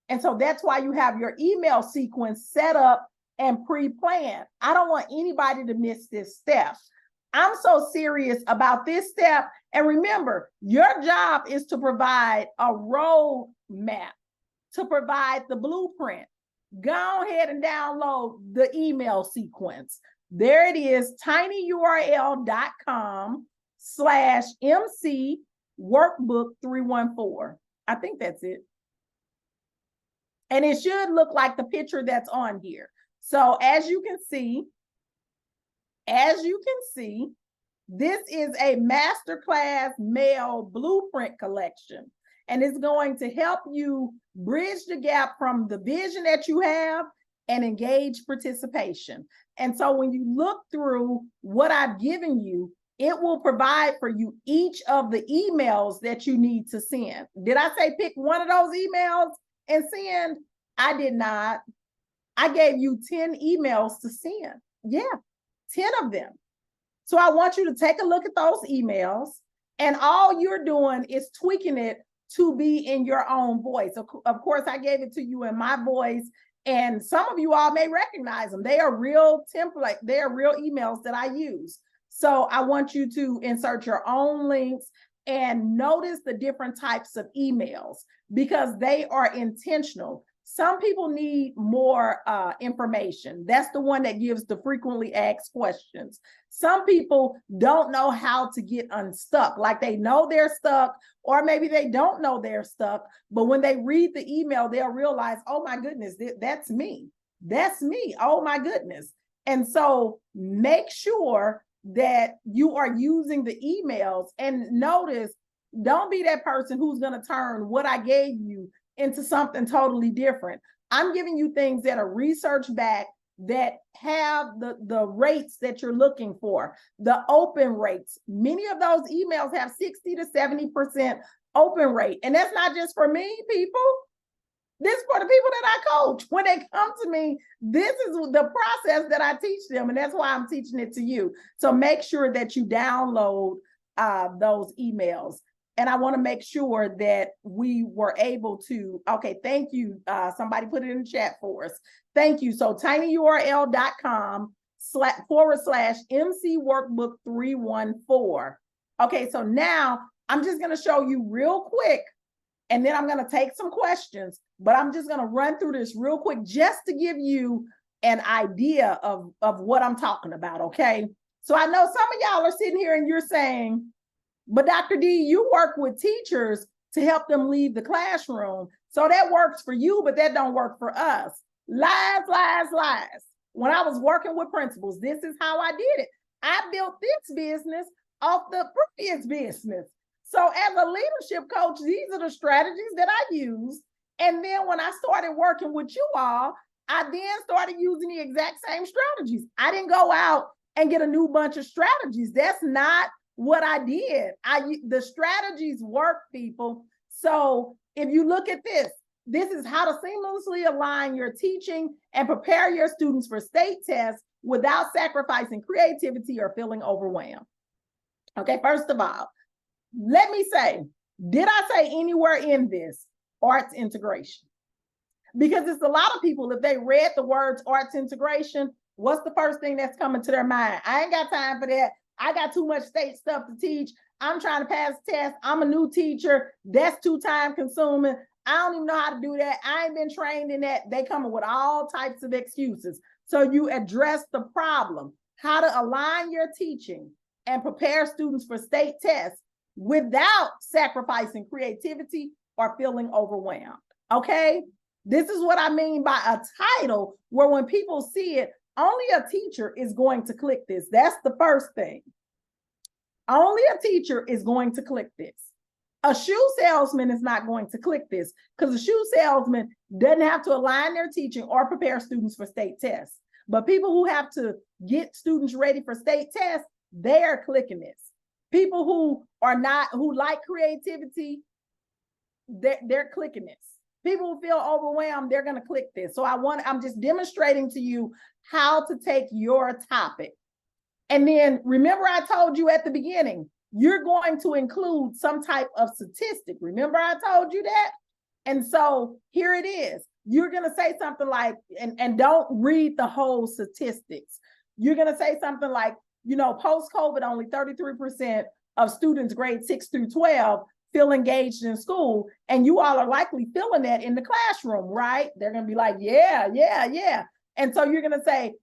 And so that's why you have your email sequence set up and pre-planned. I don't want anybody to miss this step. I'm so serious about this step. And remember, your job is to provide a roadmap, to provide the blueprint. Go ahead and download the email sequence. There it is, tinyurl.com/MC workbook 314. I think that's it. And it should look like the picture that's on here. So as you can see, this is a Masterclass mail blueprint collection, and it's going to help you bridge the gap from the vision that you have and engage participation. And so when you look through what I've given you, it will provide for you each of the emails that you need to send. Did I say pick one of those emails and send? I did not. I gave you 10 emails to send. Yeah, 10 of them. So I want you to take a look at those emails, and all you're doing is tweaking it to be in your own voice. Of course, I gave it to you in my voice, and some of you all may recognize them. They are real template. They are real emails that I use. So I want you to insert your own links and notice the different types of emails, because they are intentional. Some people need more information. That's the one that gives the frequently asked questions. Some people don't know how to get unstuck, like they know they're stuck, or maybe they don't know they're stuck, but when they read the email, they'll realize, oh my goodness, that's me. That's me. Oh my goodness. And so make sure that you are using the emails, and notice, don't be that person who's going to turn what I gave you into something totally different. I'm giving you things that are research backed, that have the rates that you're looking for, the open rates. Many of those emails have 60 to 70% open rate. And that's not just for me, people. This is for the people that I coach. When they come to me, this is the process that I teach them. And that's why I'm teaching it to you. So make sure that you download those emails. And I want to make sure that we were able to, okay, thank you. Somebody put it in the chat for us. Thank you. So tinyurl.com/MC workbook 314. Okay, so now I'm just going to show you real quick, and then I'm going to take some questions, but I'm just going to run through this real quick just to give you an idea of what I'm talking about, okay? So I know some of y'all are sitting here and you're saying, but Dr. D, you work with teachers to help them leave the classroom. So that works for you, but that don't work for us. Lies, lies, lies. when I was working with principals, this is how I did it. I built this business off the previous business. So as a leadership coach, these are the strategies that I use. And then when I started working with you all, I then started using the exact same strategies. I didn't go out and get a new bunch of strategies. That's not what I did. The strategies work, people. So if you look at this is how to seamlessly align your teaching and prepare your students for state tests without sacrificing creativity or feeling overwhelmed. Okay, first of all, let me say, did I say anywhere in this arts integration? Because it's a lot of people, if they read the words arts integration, what's the first thing that's coming to their mind? I ain't got time for that. I got too much state stuff to teach. I'm trying to pass tests. I'm a new teacher. That's too time consuming. I don't even know how to do that. I ain't been trained in that. They come with all types of excuses. So you address the problem, how to align your teaching and prepare students for state tests without sacrificing creativity or feeling overwhelmed. Okay? This is what I mean by a title where when people see it, only a teacher is going to click this. That's the first thing. Only a teacher is going to click this. A shoe salesman is not going to click this because a shoe salesman doesn't have to align their teaching or prepare students for state tests. But people who have to get students ready for state tests, they are clicking this. People who like creativity, they're clicking this. People who feel overwhelmed, they're going to click this. So I'm just demonstrating to you how to take your topic. And then remember, I told you at the beginning, you're going to include some type of statistic. Remember, I told you that? And so here it is. You're going to say something like, and don't read the whole statistics. You're going to say something like, post-COVID, only 33% of students grades 6 through 12 feel engaged in school. And you all are likely feeling that in the classroom, right? They're going to be like, yeah. And so you're going to say,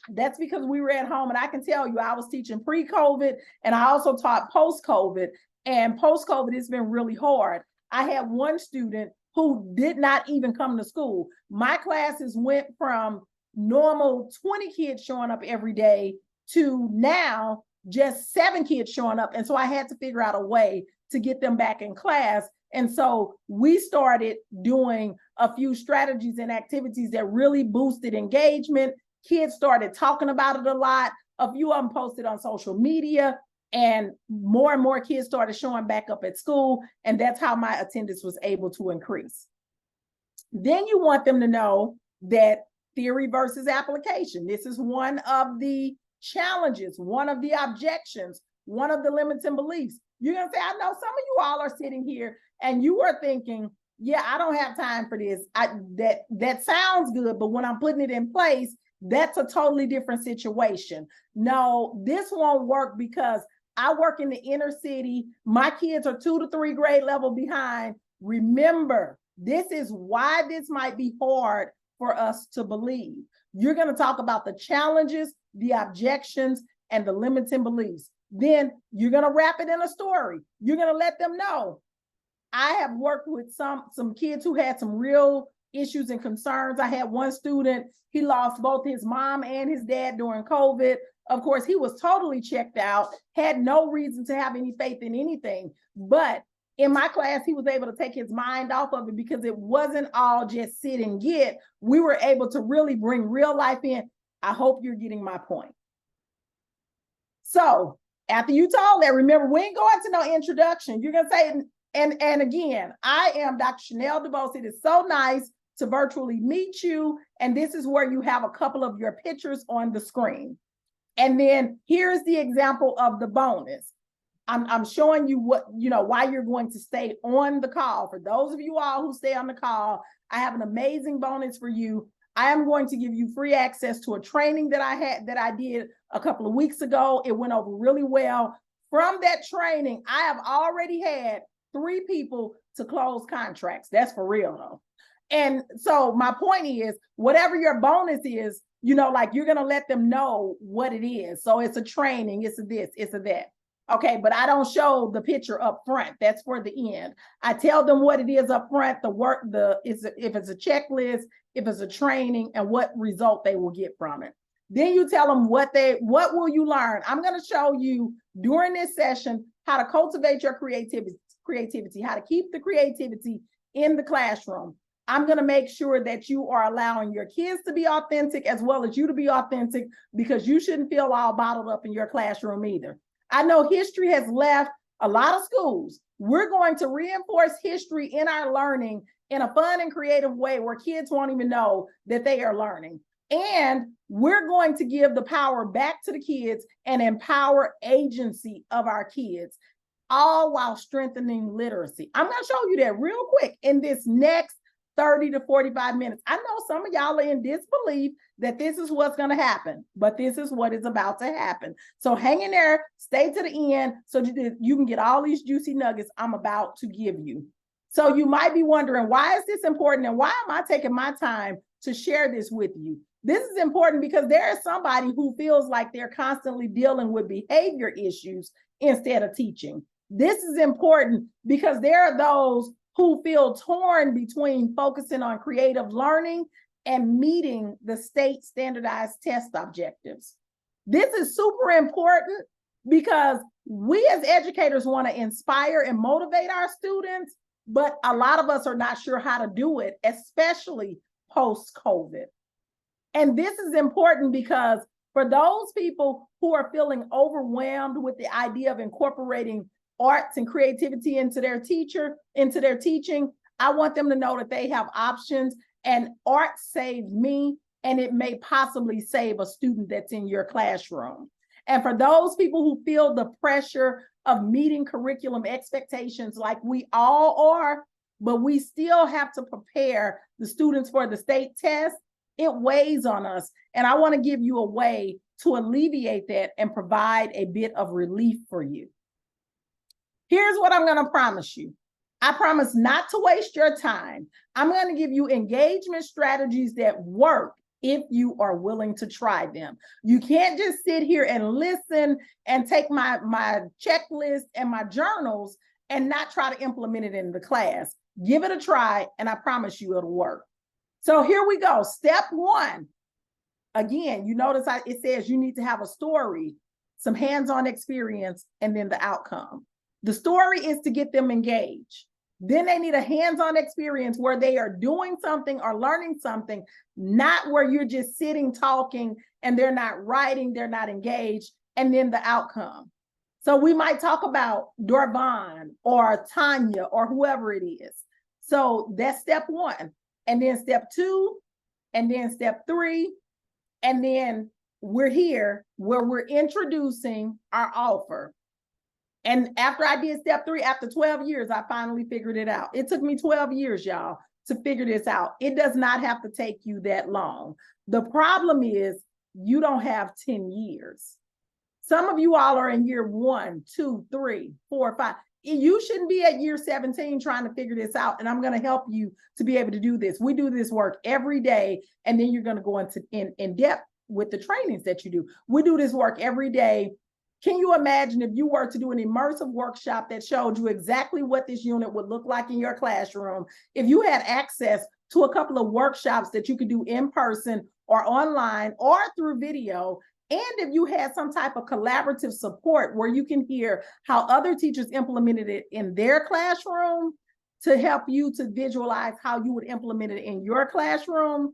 that's because we were at home. And I can tell you, I was teaching pre-COVID and I also taught post-COVID. And post-COVID, it's been really hard. I had one student who did not even come to school. My classes went from normal 20 kids showing up every day to now just 7 kids showing up. And so I had to figure out a way to get them back in class. And so we started doing a few strategies and activities that really boosted engagement. Kids started talking about it a lot. A few of them posted on social media, and more kids started showing back up at school. And that's how my attendance was able to increase. Then you want them to know that theory versus application. This is one of the challenges, one of the objections, one of the limits and beliefs. You're going to say, I know some of you all are sitting here and you are thinking, yeah, I don't have time for this. That sounds good, but when I'm putting it in place, that's a totally different situation. No, this won't work because I work in the inner city. My kids are 2 to 3 grade level behind. Remember, this is why this might be hard for us to believe. You're going to talk about the challenges, the objections, and the limits and beliefs. Then you're going to wrap it in a story. You're going to let them know. I have worked with some kids who had some real issues and concerns. I had one student, he lost both his mom and his dad during COVID. Of course, he was totally checked out, had no reason to have any faith in anything. But in my class, he was able to take his mind off of it because it wasn't all just sit and get. We were able to really bring real life in. I hope you're getting my point. So after you told that, remember, we ain't going to no introduction. You're going to say, and again, I am Dr. Chanel DeVos. It is so nice to virtually meet you. And this is where you have a couple of your pictures on the screen. And then here's the example of the bonus. I'm showing you why you're going to stay on the call. For those of you all who stay on the call, I have an amazing bonus for you. I am going to give you free access to a training that I did a couple of weeks ago. It went over really well. From that training, I have already had 3 people to close contracts. That's for real though. And so my point is, whatever your bonus is, you're going to let them know what it is. So it's a training, it's a this, it's a that. Okay, but I don't show the picture up front. That's for the end. I tell them what it is up front, the work, if it's a checklist, if it's a training, and what result they will get from it. Then you tell them what will you learn. I'm going to show you during this session how to cultivate your creativity, how to keep the creativity in the classroom. I'm going to make sure that you are allowing your kids to be authentic as well as you to be authentic, because you shouldn't feel all bottled up in your classroom either. I know history has left a lot of schools. We're going to reinforce history in our learning in a fun and creative way where kids won't even know that they are learning. And we're going to give the power back to the kids and empower agency of our kids, all while strengthening literacy. I'm going to show you that real quick in this next 30 to 45 minutes. I know some of y'all are in disbelief that this is what's going to happen, but this is what is about to happen. So hang in there, stay to the end so that you can get all these juicy nuggets I'm about to give you. So you might be wondering, why is this important and why am I taking my time to share this with you? This is important because there is somebody who feels like they're constantly dealing with behavior issues instead of teaching. This is important because there are those who feel torn between focusing on creative learning and meeting the state standardized test objectives. This is super important because we as educators want to inspire and motivate our students, but a lot of us are not sure how to do it, especially post-COVID. And this is important because for those people who are feeling overwhelmed with the idea of incorporating arts and creativity into their teaching, I want them to know that they have options, and art saved me, and it may possibly save a student that's in your classroom. And for those people who feel the pressure of meeting curriculum expectations like we all are, but we still have to prepare the students for the state test, it weighs on us. And I want to give you a way to alleviate that and provide a bit of relief for you. Here's what I'm going to promise you. I promise not to waste your time. I'm going to give you engagement strategies that work if you are willing to try them. You can't just sit here and listen and take my checklist and my journals and not try to implement it in the class. Give it a try, and I promise you it'll work. So here we go. Step one. Again, you notice it says you need to have a story, some hands-on experience, and then the outcome. The story is to get them engaged. Then they need a hands-on experience where they are doing something or learning something, not where you're just sitting talking and they're not writing, they're not engaged, and then the outcome. So we might talk about Dorvan or Tanya or whoever it is. So that's step one. And then step two, and then step three, and then we're here where we're introducing our offer. And after I did step three, after 12 years, I finally figured it out. It took me 12 years, y'all, to figure this out. It does not have to take you that long. The problem is you don't have 10 years. Some of you all are in year 1, 2, 3, 4, 5. You shouldn't be at year 17 trying to figure this out. And I'm going to help you to be able to do this. We do this work every day. And then you're going to go into in depth with the trainings that you do. We do this work every day. Can you imagine if you were to do an immersive workshop that showed you exactly what this unit would look like in your classroom? If you had access to a couple of workshops that you could do in person or online or through video, and if you had some type of collaborative support where you can hear how other teachers implemented it in their classroom to help you to visualize how you would implement it in your classroom.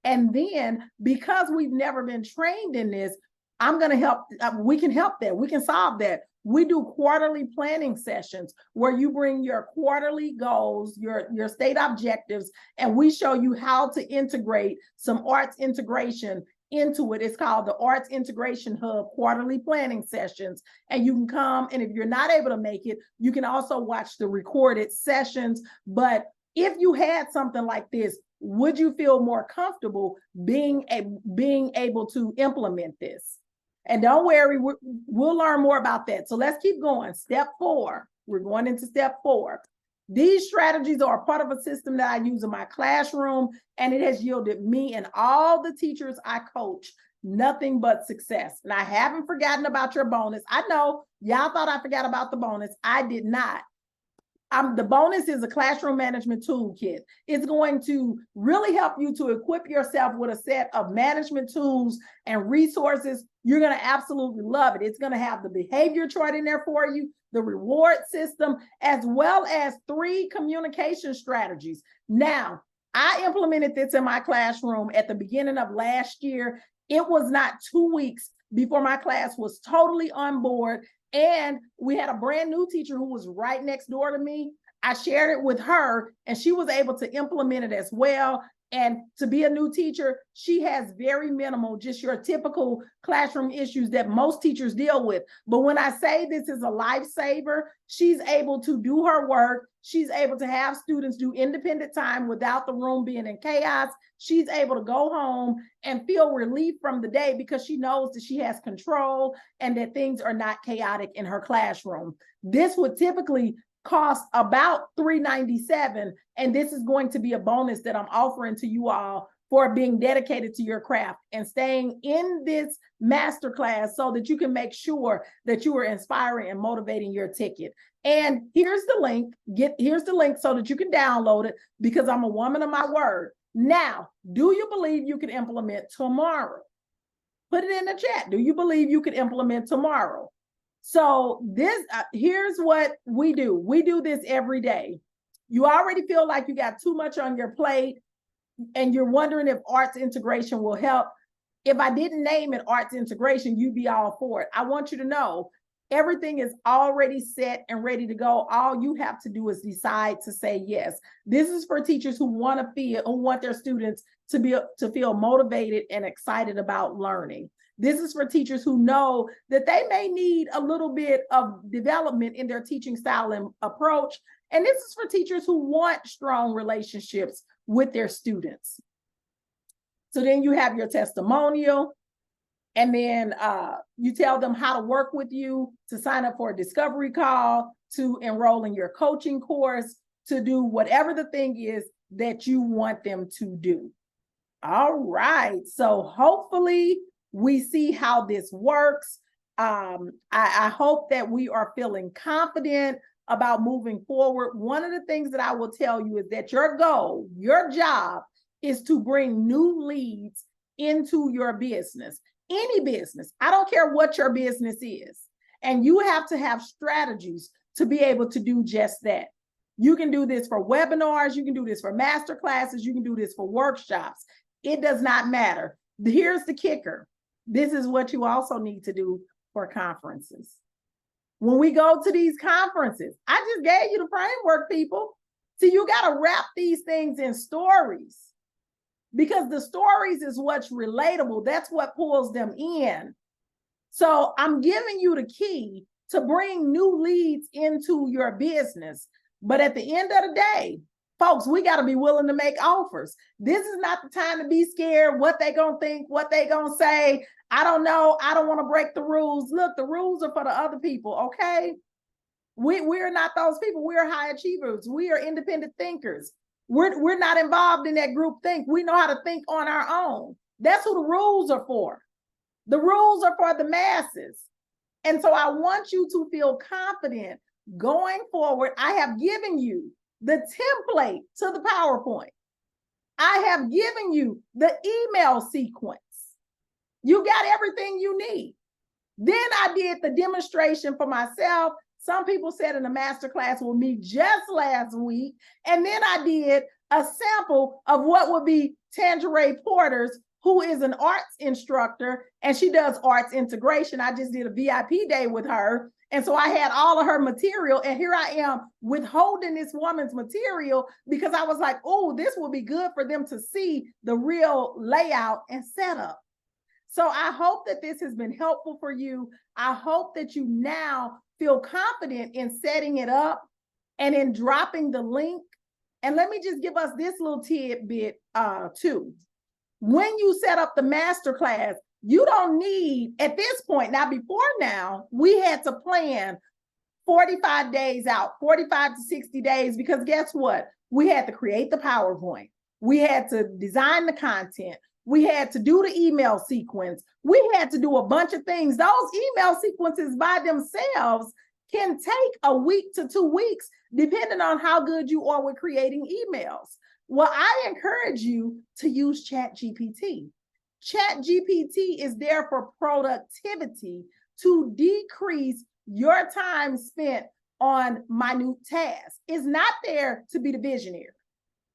And then because we've never been trained in this, I'm going to help. We can help that. We can solve that. We do quarterly planning sessions where you bring your quarterly goals, your state objectives, and we show you how to integrate some arts integration into it. It's called the Arts Integration Hub quarterly planning sessions. And you can come, and if you're not able to make it, you can also watch the recorded sessions. But if you had something like this, would you feel more comfortable being able to implement this? And don't worry, we'll learn more about that. So let's keep going. Step 4, we're going into step 4. These strategies are a part of a system that I use in my classroom, and it has yielded me and all the teachers I coach nothing but success. And I haven't forgotten about your bonus. I know y'all thought I forgot about the bonus. I did not. The bonus is a classroom management toolkit. It's going to really help you to equip yourself with a set of management tools and resources. You're going to absolutely love it. It's going to have the behavior chart in there for you, the reward system, as well as 3 communication strategies. Now, I implemented this in my classroom at the beginning of last year. It was not 2 weeks before my class was totally on board. And we had a brand new teacher who was right next door to me. I shared it with her and she was able to implement it as well. And to be a new teacher, she has very minimal, just your typical classroom issues that most teachers deal with. But when I say this is a lifesaver, she's able to do her work. She's able to have students do independent time without the room being in chaos. She's able to go home and feel relief from the day because she knows that she has control and that things are not chaotic in her classroom. This would typically cost about $397, and this is going to be a bonus that I'm offering to you all for being dedicated to your craft and staying in this masterclass so that you can make sure that you are inspiring and motivating your ticket. And here's the link. Here's the link so that you can download it because I'm a woman of my word. Now, do you believe you can implement tomorrow? Put it in the chat. Do you believe you can implement tomorrow? So this, here's what we do. We do this every day. You already feel like you got too much on your plate and you're wondering if arts integration will help. If I didn't name it arts integration, you'd be all for it. I want you to know everything is already set and ready to go. All you have to do is decide to say yes. This is for teachers who want their students to feel motivated and excited about learning. This is for teachers who know that they may need a little bit of development in their teaching style and approach. And this is for teachers who want strong relationships with their students. So then you have your testimonial, and then you tell them how to work with you, to sign up for a discovery call, to enroll in your coaching course, to do whatever the thing is that you want them to do. All right, so hopefully we see how this works. I hope that we are feeling confident about moving forward. One of the things that I will tell you is that your goal, your job, is to bring new leads into your business. Any business, I don't care what your business is. And you have to have strategies to be able to do just that. You can do this for webinars, you can do this for masterclasses, you can do this for workshops. It does not matter. Here's the kicker. This is what you also need to do for conferences. When we go to these conferences, I just gave you the framework, people. See, you got to wrap these things in stories because the stories is what's relatable. That's what pulls them in. So I'm giving you the key to bring new leads into your business. But at the end of the day, folks, we got to be willing to make offers. This is not the time to be scared what they going to think, what they going to say. I don't know. I don't want to break the rules. Look, the rules are for the other people, okay? We're not those people. We're high achievers. We are independent thinkers. We're not involved in that group think. We know how to think on our own. That's who the rules are for. The rules are for the masses. And so I want you to feel confident going forward. I have given you the template to the PowerPoint. I have given you the email sequence. You got everything you need. Then I did the demonstration for myself. Some people said in the masterclass with me just last week. And then I did a sample of what would be Tangeray Porter's, who is an arts instructor, and she does arts integration. I just did a VIP day with her. And so I had all of her material, and here I am withholding this woman's material because I was like, oh, this will be good for them to see the real layout and setup. So I hope that this has been helpful for you. I hope that you now feel confident in setting it up and in dropping the link. And let me just give us this little tidbit too. When you set up the masterclass, you don't need, at this point, now before now, we had to plan 45 days out, 45 to 60 days, because guess what? We had to create the PowerPoint. We had to design the content. We had to do the email sequence. We had to do a bunch of things. Those email sequences by themselves can take a week to 2 weeks, depending on how good you are with creating emails. Well, I encourage you to use ChatGPT. ChatGPT is there for productivity, to decrease your time spent on minute tasks. It's not there to be the visionary.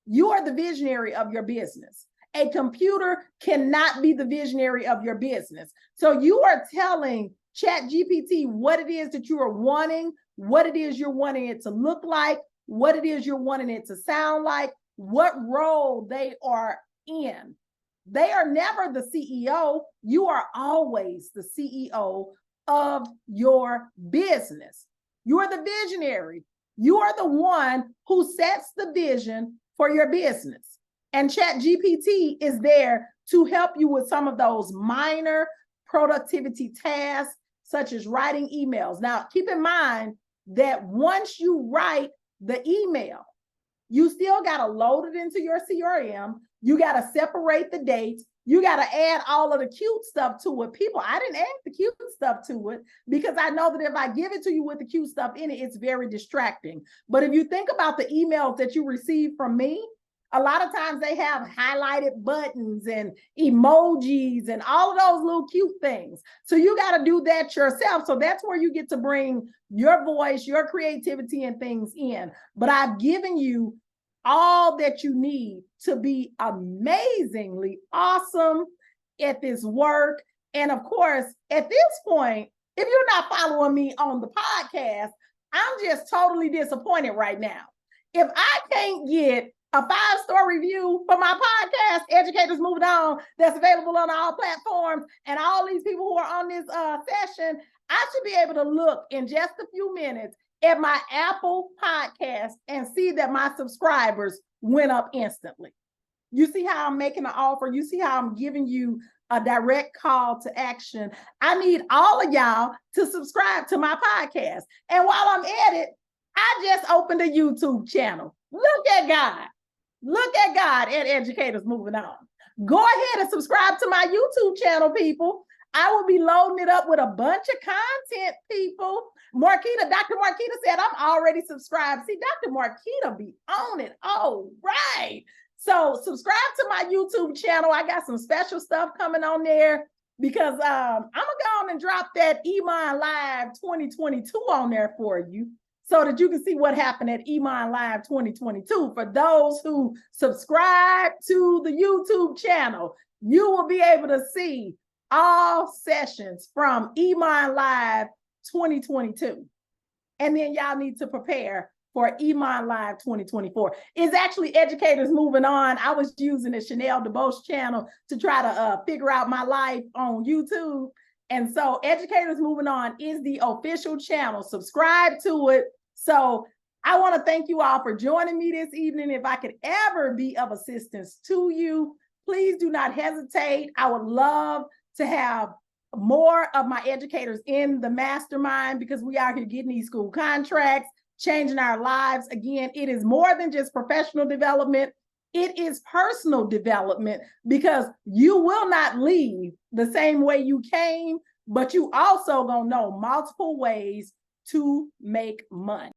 You are the visionary of your business. A computer cannot be the visionary of your business. So you are telling ChatGPT what it is that you are wanting, what it is you're wanting it to look like, what it is you're wanting it to sound like, what role they are in. They are never the CEO. You are always the CEO of your business. You are the visionary. You are the one who sets the vision for your business. And ChatGPT is there to help you with some of those minor productivity tasks, such as writing emails. Now, keep in mind that once you write the email, you still got to load it into your CRM. You got to separate the dates. You got to add all of the cute stuff to it. People, I didn't add the cute stuff to it because I know that if I give it to you with the cute stuff in it, it's very distracting. But if you think about the emails that you receive from me, a lot of times they have highlighted buttons and emojis and all of those little cute things. So you got to do that yourself. So that's where you get to bring your voice, your creativity and things in. But I've given you all that you need to be amazingly awesome at this work. And of course, at this point, if you're not following me on the podcast, I'm just totally disappointed right now. If I can't get a 5-star review for my podcast, Educators Moving On, that's available on all platforms, and all these people who are on this session, I should be able to look in just a few minutes at my Apple podcast and see that my subscribers went up instantly. You see how I'm making an offer? You see how I'm giving you a direct call to action? I need all of y'all to subscribe to my podcast. And while I'm at it, I just opened a YouTube channel. Look at God. Look at God at Educators Moving On. Go ahead and subscribe to my YouTube channel, people. I will be loading it up with a bunch of content, people. Dr. Marquita said, I'm already subscribed. See, Dr. Marquita be on it. All right. So subscribe to my YouTube channel. I got some special stuff coming on there because I'm going to go on and drop that Iman Live 2022 on there for you, so that you can see what happened at Iman Live 2022. For those who subscribe to the YouTube channel, you will be able to see all sessions from Iman Live 2022. And then y'all need to prepare for Iman Live 2024. It's actually Educators Moving On. I was using the Chanel DeBoche channel to try to figure out my life on YouTube. And so Educators Moving On is the official channel. Subscribe to it. So I want to thank you all for joining me this evening. If I could ever be of assistance to you, please do not hesitate. I would love to have more of my educators in the mastermind because we are here getting these school contracts, changing our lives. Again, it is more than just professional development. It is personal development because you will not leave the same way you came, but you also gonna know multiple ways to make money.